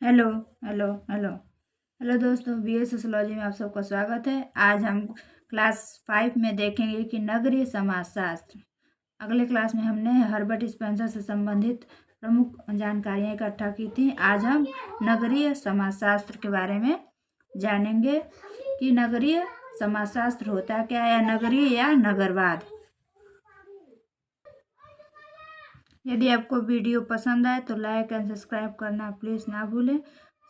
Hello hello hello hello दोस्तों, BA sociology में आप सबका स्वागत है। आज हम क्लास 5 में देखेंगे कि नगरीय समाजशास्त्र। अगले क्लास में हमने हर्बर्ट स्पेंसर से संबंधित प्रमुख जानकारियाँ इकट्ठा की थी। आज हम नगरीय समाजशास्त्र के बारे में जानेंगे कि नगरीय समाजशास्त्र होता क्या है, या नगरीय या नगरवाद। यदि आपको वीडियो पसंद आए तो लाइक एंड सब्सक्राइब करना प्लीज़ ना भूलें।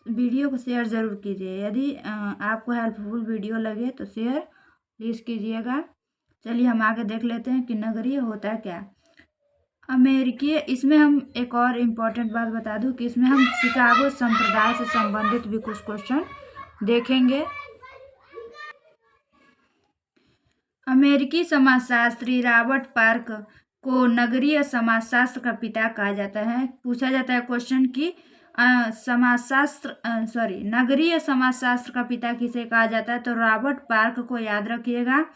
वीडियो को शेयर ज़रूर कीजिए। यदि आपको हेल्पफुल वीडियो लगे तो शेयर प्लीज़ कीजिएगा। चलिए हम आगे देख लेते हैं कि नगरीय होता क्या। अमेरिकी, इसमें हम एक और इम्पॉर्टेंट बात बता दूं कि इसमें हम शिकागो संप्रदाय से संबंधित भी कुछ क्वेश्चन देखेंगे। अमेरिकी समाजशास्त्री रॉबर्ट पार्क को नगरीय समाजशास्त्र का पिता कहा जाता है। पूछा जाता है क्वेश्चन कि नगरीय समाजशास्त्र का पिता किसे कहा जाता है, तो रॉबर्ट पार्क को याद रखिएगा।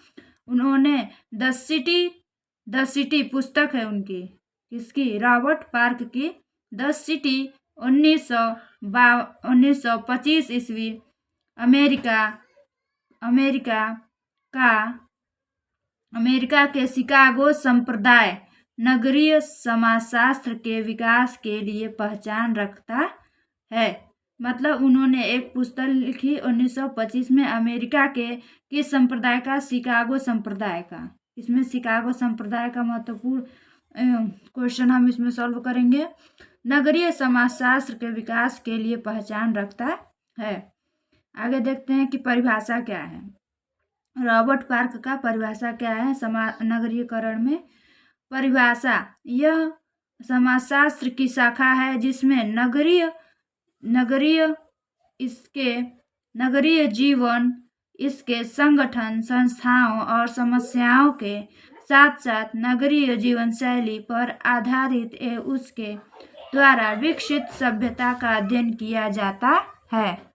उन्होंने द सिटी पुस्तक है उनकी, किसकी, रॉबर्ट पार्क की, द सिटी 1925 ईस्वी अमेरिका के शिकागो संप्रदाय नगरीय समाजशास्त्र के विकास के लिए पहचान रखता है। मतलब उन्होंने एक पुस्तक लिखी 1925 में अमेरिका के किस संप्रदाय का, शिकागो संप्रदाय का। इसमें शिकागो संप्रदाय का महत्वपूर्ण क्वेश्चन हम इसमें सॉल्व करेंगे। नगरीय समाजशास्त्र के विकास के लिए पहचान रखता है। आगे देखते हैं कि परिभाषा क्या है। रॉबर्ट पार्क का परिभाषा क्या है नगरीयकरण में। परिभाषा, यह समाजशास्त्र की शाखा है जिसमें नगरीय जीवन, इसके संगठन, संस्थाओं और समस्याओं के साथ साथ नगरीय जीवन शैली पर आधारित एवं उसके द्वारा विकसित सभ्यता का अध्ययन किया जाता है।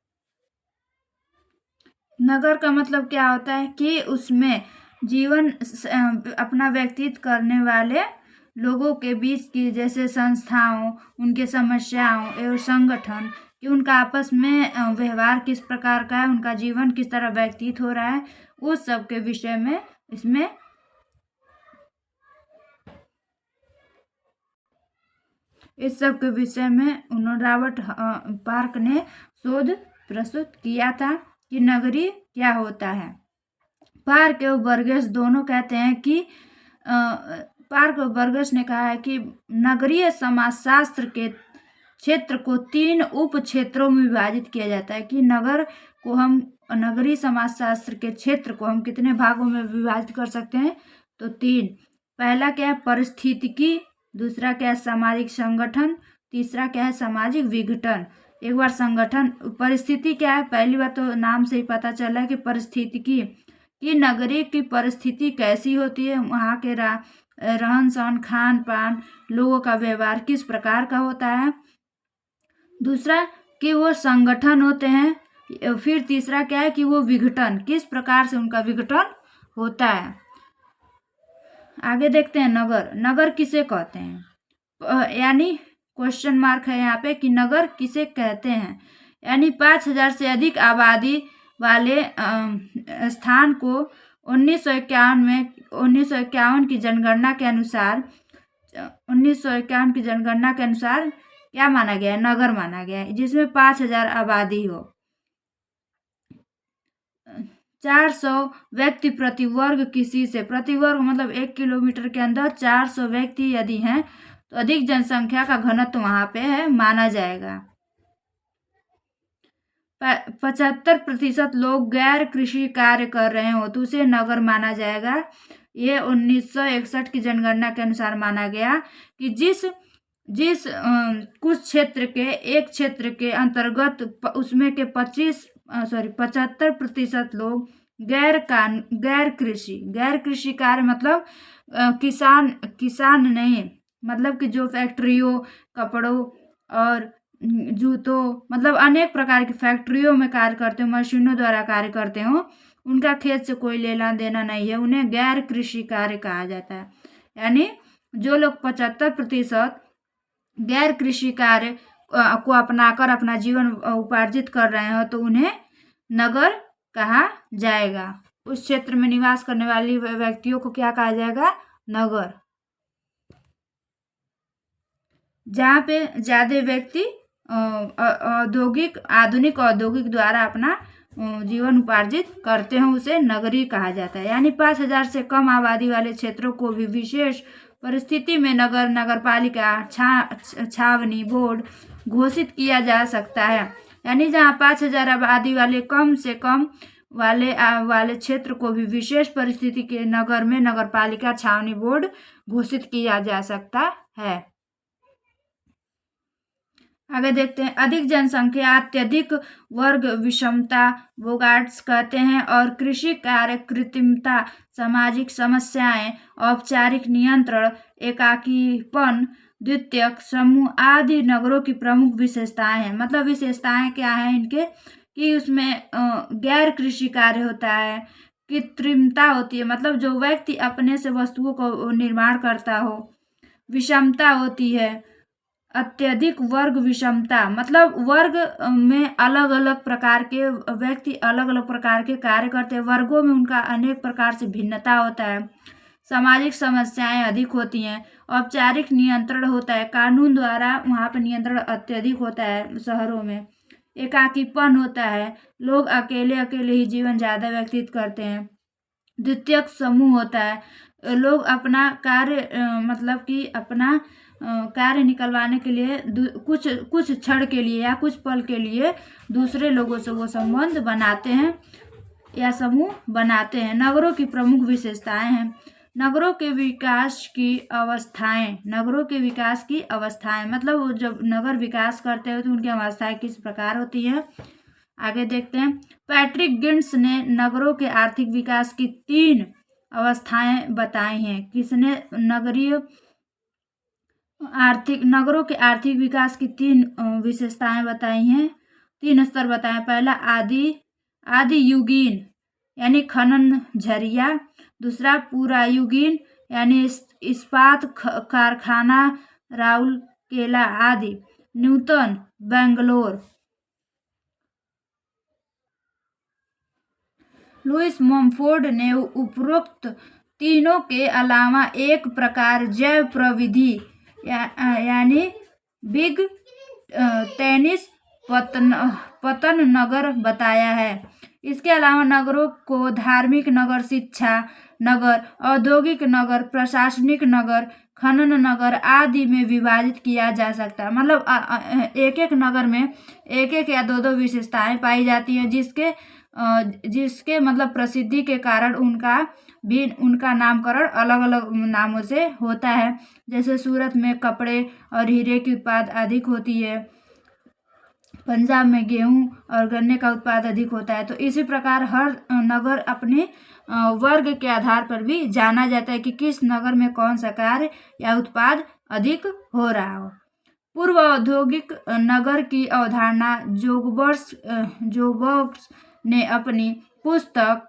नगर का मतलब क्या होता है कि उसमें जीवन अपना व्यतीत करने वाले लोगों के बीच की, जैसे संस्थाओं, उनके समस्याओं एवं संगठन कि उनका आपस में व्यवहार किस प्रकार का है, उनका जीवन किस तरह व्यतीत हो रहा है, उस सब के विषय में इसमें इस सब के विषय में उन्होंने रॉबर्ट पार्क ने शोध प्रस्तुत किया था कि नगरीय क्या होता है। पार्क और बर्गेस दोनों कहते हैं कि पार्क और बर्गेस ने कहा है कि नगरीय समाजशास्त्र के क्षेत्र को 3 उप क्षेत्रों में विभाजित किया जाता है। कि नगरीय समाजशास्त्र के क्षेत्र को हम कितने भागों में विभाजित कर सकते हैं, तो 3। पहला क्या है, परिस्थितिकी, दूसरा क्या है, सामाजिक संगठन, तीसरा क्या है, सामाजिक विघटन। एक बार संगठन, परिस्थिति क्या है, पहली बात तो नाम से ही पता चला है कि परिस्थितिकी कि नगरीय की परिस्थिति कैसी होती है, वहाँ के रहन सहन, खान पान, लोगों का व्यवहार किस प्रकार का होता है। दूसरा कि वो संगठन होते हैं। फिर तीसरा क्या है कि वो विघटन, किस प्रकार से उनका विघटन होता है। आगे देखते हैं नगर किसे कहते हैं, यानी क्वेश्चन मार्क है यहाँ पे कि नगर किसे कहते हैं। यानी 5000 से अधिक आबादी वाले स्थान को 1951 की जनगणना के अनुसार 1951 की जनगणना के अनुसार क्या माना गया है, नगर माना गया है, जिसमें 5000 आबादी हो। 400 व्यक्ति प्रति वर्ग किसी से, प्रति वर्ग मतलब 1 किलोमीटर के अंदर 400 व्यक्ति यदि हैं तो अधिक जनसंख्या का घनत्व वहां पे है माना जाएगा। 75% लोग गैर कृषि कार्य कर रहे हो तो उसे नगर माना जाएगा। ये 1961 की जनगणना के अनुसार माना गया कि जिस कुछ क्षेत्र के, एक क्षेत्र के अंतर्गत उसमें के 75% लोग गैर कृषि कार्य मतलब किसान नहीं, मतलब कि जो फैक्ट्रियों, कपड़ों और जूतों, मतलब अनेक प्रकार की फैक्ट्रियों में कार्य करते हो, मशीनों द्वारा कार्य करते हो, उनका खेत से कोई लेना देना नहीं है, उन्हें गैर कृषि कार्य कहा जाता है। यानी जो लोग 75% गैर कृषि कार्य को अपनाकर अपना जीवन उपार्जित कर रहे हो तो उन्हें नगर कहा जाएगा। उस क्षेत्र में निवास करने वाली व्यक्तियों को क्या कहा जाएगा? नगर। जहाँ पे ज्यादा व्यक्ति आधुनिक औद्योगिक द्वारा अपना जीवन उपार्जित करते हैं उसे नगरीय कहा जाता है। यानी 5,000 से कम आबादी वाले क्षेत्रों को भी विशेष परिस्थिति में नगरपालिका छावनी बोर्ड घोषित किया जा सकता है। यानी जहाँ 5,000 आबादी वाले कम से कम वाले क्षेत्र को भी विशेष परिस्थिति के नगर में नगरपालिका छावनी बोर्ड घोषित किया जा सकता है। आगे देखते हैं। अधिक जनसंख्या, अत्यधिक वर्ग विषमता बोगार्ट्स कहते हैं, और कृषि कार्य, कृत्रिमता, सामाजिक समस्याएं, औपचारिक नियंत्रण, एकाकीपन, द्वितीयक समूह आदि नगरों की प्रमुख विशेषताएं हैं। मतलब विशेषताएं क्या है इनके कि उसमें गैर कृषि कार्य होता है, कृत्रिमता होती है मतलब जो व्यक्ति अपने से वस्तुओं को निर्माण करता हो, विषमता होती है, अत्यधिक वर्ग विषमता मतलब वर्ग में अलग अलग प्रकार के व्यक्ति अलग अलग प्रकार के कार्य करते हैं, वर्गों में उनका अनेक प्रकार से भिन्नता होता है, सामाजिक समस्याएं अधिक होती हैं, औपचारिक नियंत्रण होता है, कानून द्वारा वहाँ पर नियंत्रण अत्यधिक होता है शहरों में, एकाकीपन होता है, लोग अकेले अकेले ही जीवन ज़्यादा व्यतीत करते हैं, द्वितीयक समूह होता है, लोग अपना कार्य मतलब कि अपना कार्य निकलवाने के लिए कुछ क्षण के लिए या कुछ पल के लिए दूसरे लोगों से वो संबंध बनाते हैं या समूह बनाते हैं। नगरों की प्रमुख विशेषताएं हैं। नगरों के विकास की अवस्थाएं, नगरों के विकास की अवस्थाएं मतलब जब नगर विकास करते हैं तो उनकी अवस्थाएं किस प्रकार होती है। आगे देखते हैं। पैट्रिक गिन्स ने नगरों के आर्थिक विकास की 3 अवस्थाएं बताई हैं। किसने? नगरों के आर्थिक विकास की 3 विशेषताएं बताई हैं, 3 स्तर बताए। पहला आदि युगीन यानी खनन झरिया, दूसरा पुरायुगीन यानी इस्पात कारखाना राउरकेला आदि, न्यूटन बेंगलोर। लुईस ममफोर्ड ने उपरोक्त तीनों के अलावा एक प्रकार जैव प्रविधि यानी बिग टेनिस पतन नगर बताया है। इसके अलावा नगरों को धार्मिक नगर, शिक्षा नगर, औद्योगिक नगर, प्रशासनिक नगर, खनन नगर आदि में विभाजित किया जा सकता है। मतलब एक एक नगर में एक एक या 2-2 विशेषताएं पाई जाती हैं जिसके मतलब प्रसिद्धि के कारण उनका नामकरण अलग अलग नामों से होता है। जैसे सूरत में कपड़े और हीरे की उत्पाद अधिक होती है, पंजाब में गेहूं और गन्ने का उत्पाद अधिक होता है। तो इसी प्रकार हर नगर अपने वर्ग के आधार पर भी जाना जाता है कि किस नगर में कौन सा कार्य या उत्पाद अधिक हो रहा हो। पूर्व औद्योगिक नगर की अवधारणा जोबर्स ने अपनी पुस्तक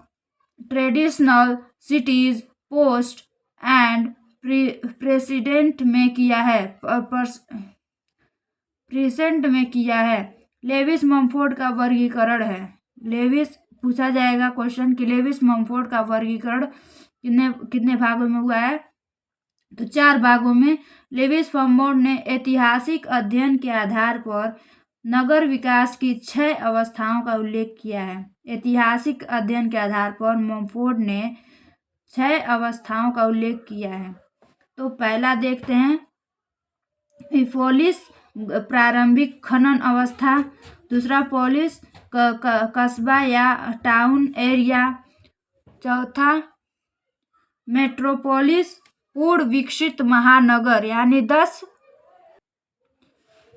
traditional cities post and president में किया है। लेविस ममफोर्ड का वर्गीकरण है। लेविस पूछा जाएगा क्वेश्चन कि लेविस ममफोर्ड का वर्गीकरण कितने भागों में हुआ है? तो 4 भागों में। लेविस ममफोर्ड ने ऐतिहासिक अध्ययन के आधार पर नगर विकास की 6 अवस्थाओं का उल्लेख किया है। ऐतिहासिक अध्ययन के आधार पर ममफोर्ड ने 6 अवस्थाओं का उल्लेख किया है। तो पहला देखते हैं, पोलिस प्रारंभिक खनन अवस्था, दूसरा पोलिस कस्बा या टाउन एरिया, चौथा मेट्रोपोलिस पूर्ण विकसित महानगर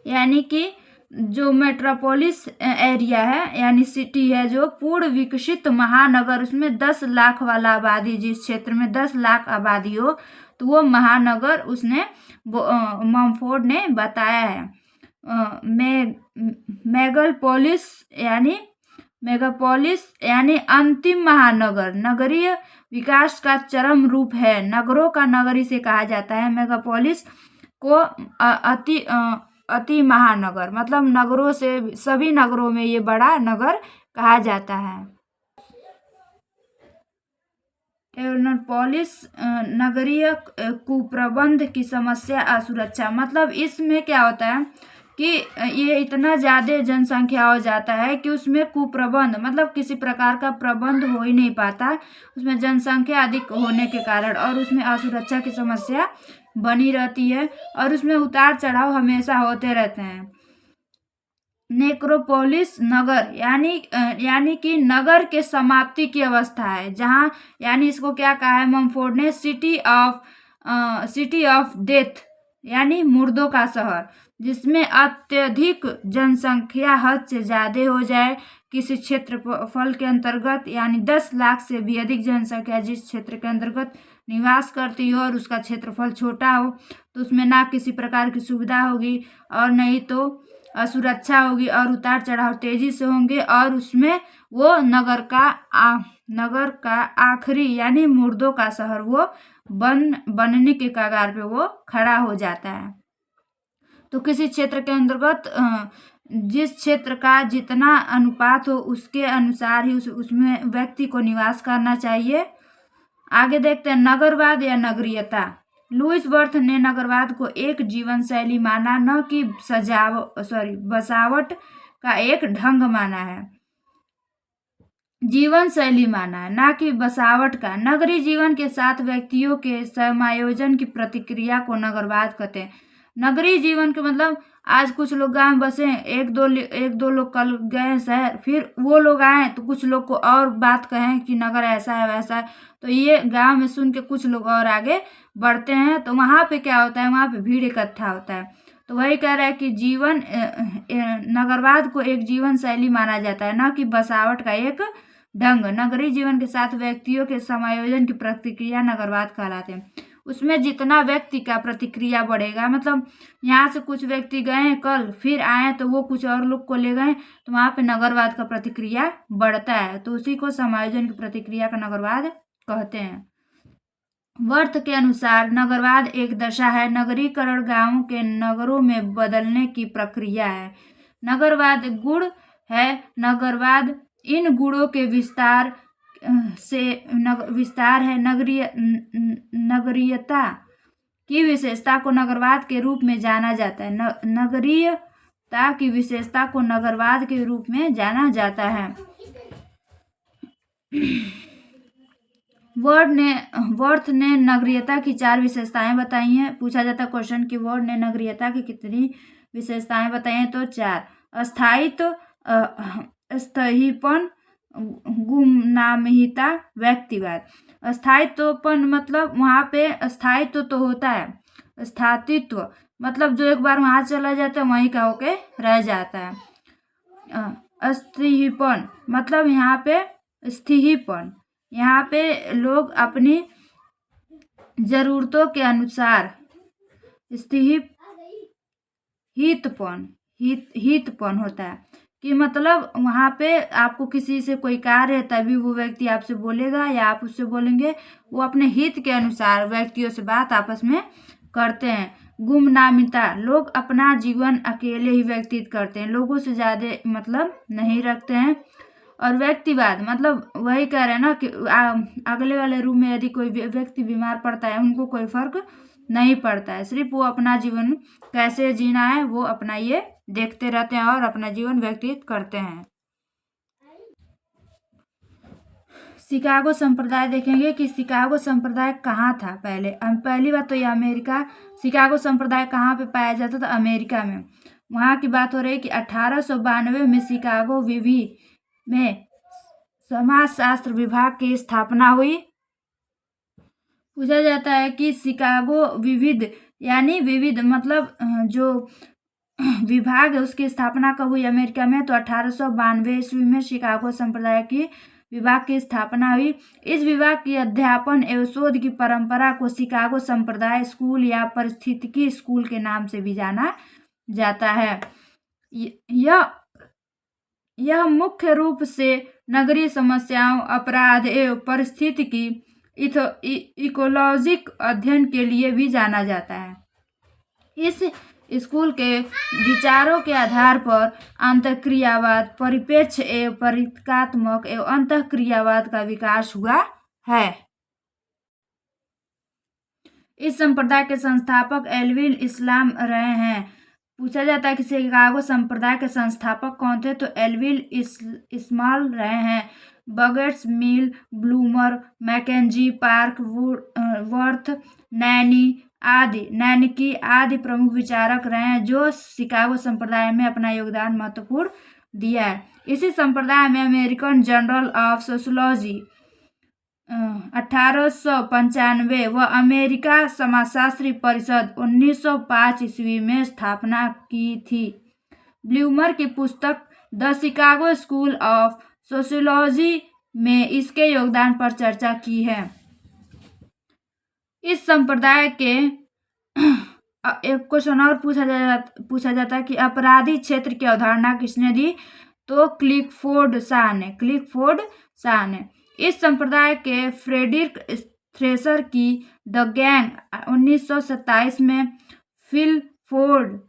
यानी कि जो मेट्रोपोलिस एरिया है यानी सिटी है जो पूर्ण विकसित महानगर, उसमें 10 लाख वाला आबादी, जिस क्षेत्र में 10 लाख आबादी हो तो वो महानगर उसने ममफोर्ड ने बताया है। मेगापोलिस यानी अंतिम महानगर नगरीय विकास का चरम रूप है। नगरों का नगरी से कहा जाता है। मेगापोलिस को अति महानगर, मतलब नगरों से सभी नगरों में ये बड़ा नगर कहा जाता है। एरोनोपोलिस नगरीय कुप्रबंध की समस्या असुरक्षा, मतलब इसमें क्या होता है कि ये इतना ज़्यादा जनसंख्या हो जाता है कि उसमें कुप्रबंध, मतलब किसी प्रकार का प्रबंध हो ही नहीं पाता उसमें जनसंख्या अधिक होने के कारण, और उसमें असुरक्षा की समस्या बनी रहती है और उसमें उतार चढ़ाव हमेशा होते रहते हैं। नेक्रोपोलिस नगर यानी कि नगर के समाप्ति की अवस्था है, जहाँ यानी इसको क्या कहा है मम्फोर्ड ने, सिटी ऑफ डेथ, यानी मुर्दों का शहर, जिसमें अत्यधिक जनसंख्या हद से ज़्यादा हो जाए किसी क्षेत्रफल के अंतर्गत, यानी 10 लाख से भी अधिक जनसंख्या जिस क्षेत्र के अंतर्गत निवास करती हो और उसका क्षेत्रफल छोटा हो, तो उसमें ना किसी प्रकार की सुविधा होगी और नहीं तो असुरक्षा होगी और उतार चढ़ाव तेजी से होंगे, और उसमें वो नगर का आखिरी यानी मुर्दों का शहर वो बनने के कगार पे वो खड़ा हो जाता है। तो किसी क्षेत्र के अंतर्गत जिस क्षेत्र का जितना अनुपात हो उसके अनुसार ही उसमें व्यक्ति को निवास करना चाहिए। आगे देखते हैं नगरवाद या नगरीयता। लुईस बर्थ ने नगरवाद को एक जीवन शैली माना, न कि बसावट का एक ढंग माना है, जीवन शैली माना है ना कि बसावट का। नगरीय जीवन के साथ व्यक्तियों के समायोजन की प्रतिक्रिया को नगरवाद कहते हैं। नगरीय जीवन के मतलब आज कुछ लोग गांव में बसे, एक दो लोग कल गए शहर, फिर वो लोग आए तो कुछ लोग को और बात कहें कि नगर ऐसा है वैसा है, तो ये गांव में सुन के कुछ लोग और आगे बढ़ते हैं, तो वहाँ पे क्या होता है, वहाँ पे भीड़ इकट्ठा होता है। तो वही कह रहा है कि नगरवाद को एक जीवन शैली माना जाता है, न कि बसावट का एक ढंग। नगरीय जीवन के साथ व्यक्तियों के समायोजन की प्रतिक्रिया नगरवाद कहलाते हैं। उसमें जितना व्यक्ति का प्रतिक्रिया बढ़ेगा, मतलब यहाँ से कुछ व्यक्ति गए कल फिर आए तो वो कुछ और लोग को ले गए, तो वहाँ पे नगरवाद का प्रतिक्रिया बढ़ता है, तो उसी को समायोजन की प्रतिक्रिया का नगरवाद कहते हैं। वर्थ के अनुसार नगरवाद एक दशा है, नगरीकरण गांवों के नगरों में बदलने की प्रक्रिया है। नगरवाद गुण है। नगरवाद इन गुणों के विस्तार है। नगरीयता की विशेषता को नगरवाद के रूप में जाना जाता है। नगरीयता की विशेषता को नगरवाद के रूप में जाना जाता है। वर्थ ने नगरीयता की 4 विशेषताएं बताई हैं। पूछा जाता है क्वेश्चन कि वर्थ ने नगरीयता की कितनी विशेषताएं बताई हैं, तो 4। स्थायित्व, स्थहीपन, गुमनामहीता, व्यक्तिवाद। स्थायित्वपन मतलब वहाँ पे स्थायित्व तो होता है, स्थायित्व मतलब जो एक बार वहाँ चला जाता है वहीं का होके रह जाता है। स्थहीपन मतलब यहाँ पे स्थहीपन, यहाँ पे लोग अपनी जरूरतों के अनुसार हितपन होता है कि मतलब वहाँ पे आपको किसी से कोई कार्य है तभी वो व्यक्ति आपसे बोलेगा या आप उससे बोलेंगे, वो अपने हित के अनुसार व्यक्तियों से बात आपस में करते हैं। गुमनामिता, लोग अपना जीवन अकेले ही व्यतीत करते हैं, लोगों से ज़्यादा मतलब नहीं रखते हैं। और व्यक्तिवाद मतलब वही कह रहे हैं ना कि अगले वाले रूम में यदि कोई व्यक्ति बीमार पड़ता है उनको कोई फर्क नहीं पड़ता है, सिर्फ वो अपना जीवन कैसे जीना है वो अपना ये देखते रहते हैं और अपना जीवन व्यतीत करते हैं। शिकागो संप्रदाय देखेंगे कि शिकागो संप्रदाय कहाँ था। पहली बात तो ये अमेरिका, शिकागो संप्रदाय कहाँ पे पाया जाता था, अमेरिका में। वहाँ की बात हो रही है कि 1892 में शिकागो विवि में समाजशास्त्र विभाग की स्थापना हुई। पूछा जाता है कि शिकागो विविध मतलब जो विभाग है उसकी स्थापना कब हुई अमेरिका में, तो 1892 ईस्वी में शिकागो संप्रदाय की विभाग की स्थापना हुई। इस विभाग की अध्यापन एवं शोध की परंपरा को शिकागो संप्रदाय स्कूल या पारिस्थितिकी स्कूल के नाम से भी जाना जाता है। यह मुख्य रूप से नगरीय समस्याओं, अपराध एवं पारिस्थितिकी इकोलॉजिक अध्ययन के लिए भी जाना जाता है। इस स्कूल के विचारों के आधार पर अंतःक्रियावाद, परिप्रेक्ष्य एवं प्रतीकात्मक एवं अंतःक्रियावाद का विकास हुआ है। इस संप्रदाय के संस्थापक एल्विन इस्लाम रहे हैं। पूछा जाता है कि शिकागो संप्रदाय के संस्थापक कौन थे, तो एल्विन इस्माल रहे हैं। बगेट्स, मिल, ब्लूमर, मैकेंजी, पार्क, वर्थ, नैनिकी आदि प्रमुख विचारक रहे हैं जो शिकागो संप्रदाय में अपना योगदान महत्वपूर्ण दिया है। इसी संप्रदाय में अमेरिकन जर्नल ऑफ सोशियोलॉजी 1895 व अमेरिका समाजशास्त्री परिषद 1905 ईस्वी में स्थापना की थी। ब्लूमर की पुस्तक the Chicago school of sociology में इसके योगदान पर चर्चा की है। इस संप्रदाय के एक क्वेश्चन और पूछा जाता है कि अपराधी क्षेत्र की अवधारणा किसने दी, तो क्लिकफोर्ड शाह ने। इस संप्रदाय के फ्रेडरिक थ्रेसर की द गैंग 1927 में, क्लिकफोर्ड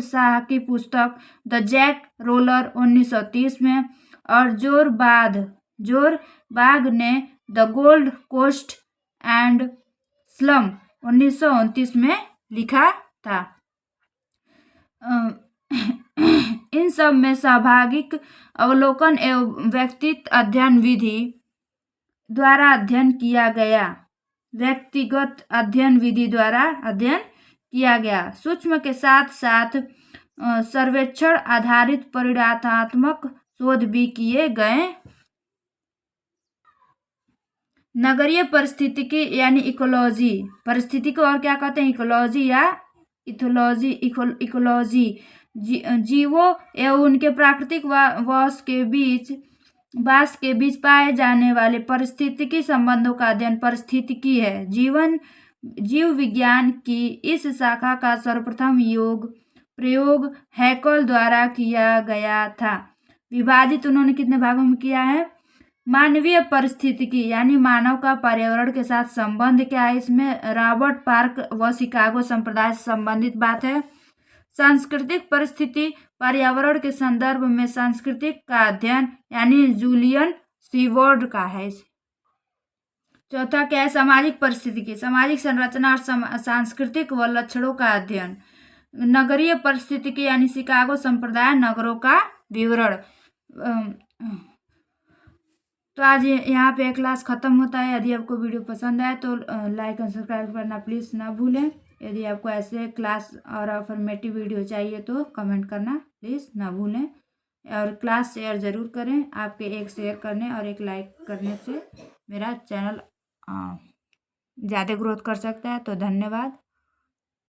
शाह की पुस्तक द जैक रोलर 1930 में और जोर बाग ने the gold coast and slum 1929 में लिखा था। इन सब में सहभागिक अवलोकन एवं व्यक्तिगत अध्ययन विधि द्वारा अध्ययन किया गया। सूक्ष्म के साथ साथ सर्वेक्षण आधारित परिणामात्मक शोध भी किए गए। नगरीय पारिस्थितिकी यानी इकोलॉजी, परिस्थिति को और क्या कहते हैं, इकोलॉजी या इकोलॉजी जीवों एवं उनके प्राकृतिक वास के बीच पाए जाने वाले पारिस्थितिकी संबंधों का अध्ययन पारिस्थितिकी है। जीव विज्ञान की इस शाखा का सर्वप्रथम प्रयोग हैकल द्वारा किया गया था। विभाजित उन्होंने कितने भागों में किया है, मानवीय पारिस्थितिकी यानी मानव का पर्यावरण के साथ संबंध क्या है, इसमें रॉबर्ट पार्क व शिकागो संप्रदाय से संबंधित बात है। सांस्कृतिक परिस्थिति पर्यावरण के संदर्भ में सांस्कृतिक का अध्ययन यानी जूलियन सीवर्ड का है। चौथा क्या है, सामाजिक परिस्थितिकी, सामाजिक संरचना और सांस्कृतिक व लक्षणों का अध्ययन। नगरीय परिस्थितिकी यानी शिकागो संप्रदाय नगरों का विवरण। तो आज यहाँ पे क्लास खत्म होता है। यदि आपको वीडियो पसंद आए तो लाइक और सब्सक्राइब करना प्लीज़ ना भूलें। यदि आपको ऐसे क्लास और अफर्मेटिव वीडियो चाहिए तो कमेंट करना प्लीज़ ना भूलें और क्लास शेयर ज़रूर करें। आपके एक शेयर करने और एक लाइक करने से मेरा चैनल ज़्यादा ग्रोथ कर सकता है। तो धन्यवाद।